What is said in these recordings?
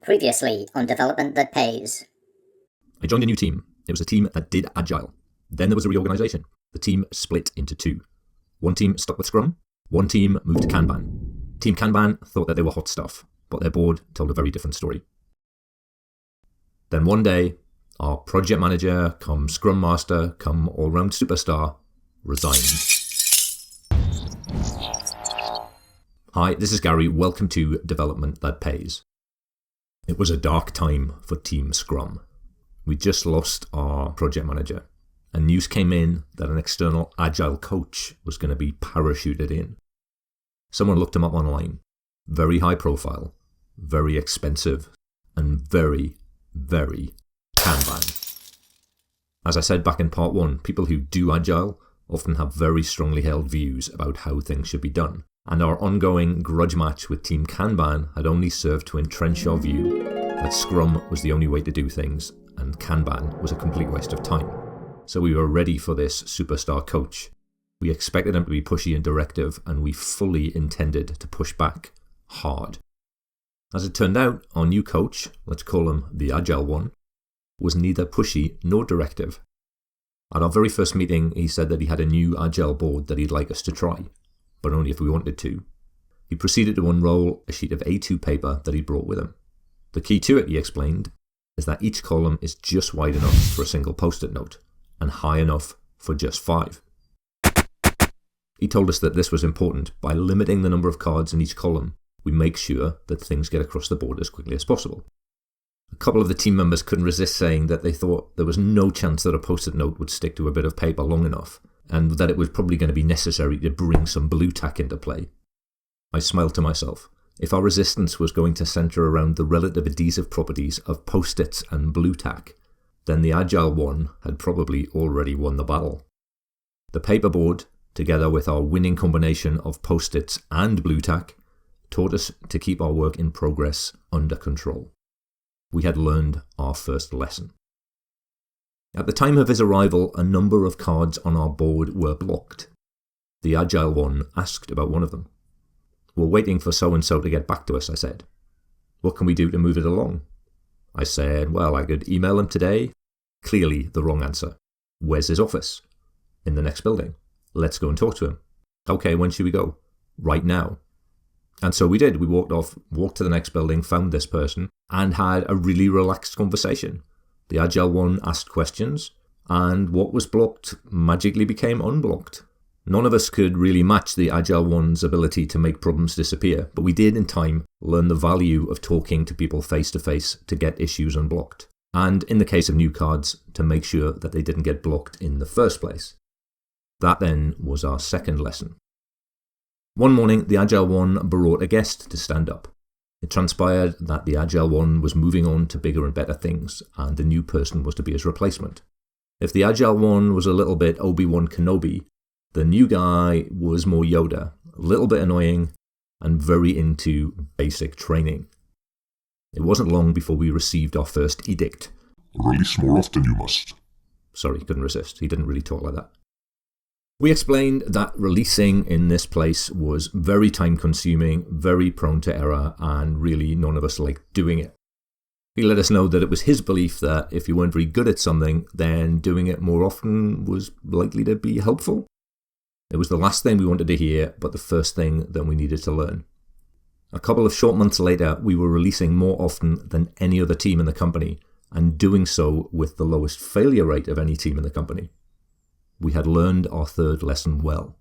Previously on Development That Pays. I joined a new team. It was a team that did Agile. Then there was a reorganization. The team split into two. One team stuck with Scrum. One team moved to Kanban. Team Kanban thought that they were hot stuff, but their board told a very different story. Then one day, our project manager, come Scrum Master, come all-round superstar, resigned. Hi, this is Gary. Welcome to Development That Pays. It was a dark time for Team Scrum. We just lost our project manager, and news came in that an external Agile coach was going to be parachuted in. Someone looked him up online. Very high profile, very expensive, and very, very Kanban. As I said back in part 1, people who do Agile often have very strongly held views about how things should be done. And our ongoing grudge match with Team Kanban had only served to entrench our view that Scrum was the only way to do things and Kanban was a complete waste of time. So we were ready for this superstar coach. We expected him to be pushy and directive, and we fully intended to push back hard. As it turned out, our new coach, let's call him the Agile One, was neither pushy nor directive. At our very first meeting, he said that he had a new Agile board that he'd like us to try, but only if we wanted to. He proceeded to unroll a sheet of A2 paper that he brought with him. The key to it, he explained, is that each column is just wide enough for a single post-it note and high enough for just 5. He told us that this was important. By limiting the number of cards in each column, we make sure that things get across the board as quickly as possible. A couple of the team members couldn't resist saying that they thought there was no chance that a post-it note would stick to a bit of paper long enough, and that it was probably going to be necessary to bring some blue tack into play. I smiled to myself. If our resistance was going to centre around the relative adhesive properties of post-its and blue tack, then the Agile One had probably already won the battle. The paperboard, together with our winning combination of post-its and blue tack, taught us to keep our work in progress under control. We had learned our first lesson. At the time of his arrival, a number of cards on our board were blocked. The Agile One asked about one of them. "We're waiting for so-and-so to get back to us," I said. "What can we do to move it along?" I said, well, I could email him today. Clearly the wrong answer. "Where's his office?" "In the next building." "Let's go and talk to him." "Okay, when should we go?" "Right now." And so we did. We walked to the next building, found this person, and had a really relaxed conversation. The Agile One asked questions, and what was blocked magically became unblocked. None of us could really match the Agile One's ability to make problems disappear, but we did in time learn the value of talking to people face to face to get issues unblocked. And in the case of new cards, to make sure that they didn't get blocked in the first place. That then was our second lesson. One morning, the Agile One brought a guest to stand up. It transpired that the Agile One was moving on to bigger and better things, and the new person was to be his replacement. If the Agile One was a little bit Obi-Wan Kenobi, the new guy was more Yoda, a little bit annoying, and very into basic training. It wasn't long before we received our first edict. "Release more often, you must." Sorry, couldn't resist. He didn't really talk like that. We explained that releasing in this place was very time-consuming, very prone to error, and really none of us liked doing it. He let us know that it was his belief that if you weren't very good at something, then doing it more often was likely to be helpful. It was the last thing we wanted to hear, but the first thing that we needed to learn. A couple of short months later, we were releasing more often than any other team in the company, and doing so with the lowest failure rate of any team in the company. We had learned our third lesson well.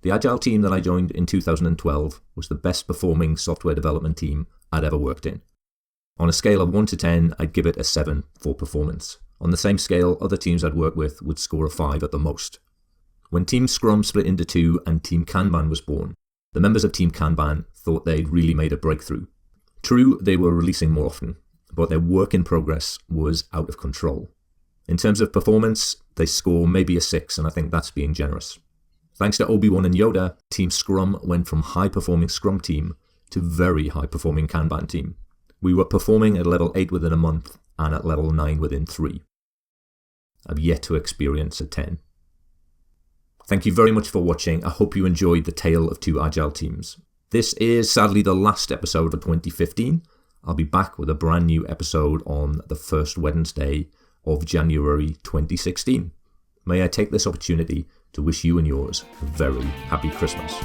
The Agile team that I joined in 2012 was the best performing software development team I'd ever worked in. On a scale of 1 to 10, I'd give it a 7 for performance. On the same scale, other teams I'd worked with would score a 5 at the most. When Team Scrum split into 2 and Team Kanban was born, the members of Team Kanban thought they'd really made a breakthrough. True, they were releasing more often, but their work in progress was out of control. In terms of performance, they score maybe a 6, and I think that's being generous. Thanks to Obi-Wan and Yoda, Team Scrum went from high-performing Scrum team to very high-performing Kanban team. We were performing at level 8 within a month and at level 9 within 3. I've yet to experience a 10. Thank you very much for watching. I hope you enjoyed the tale of two Agile teams. This is sadly the last episode of 2015. I'll be back with a brand new episode on the first Wednesday of January 2016. May I take this opportunity to wish you and yours a very happy Christmas.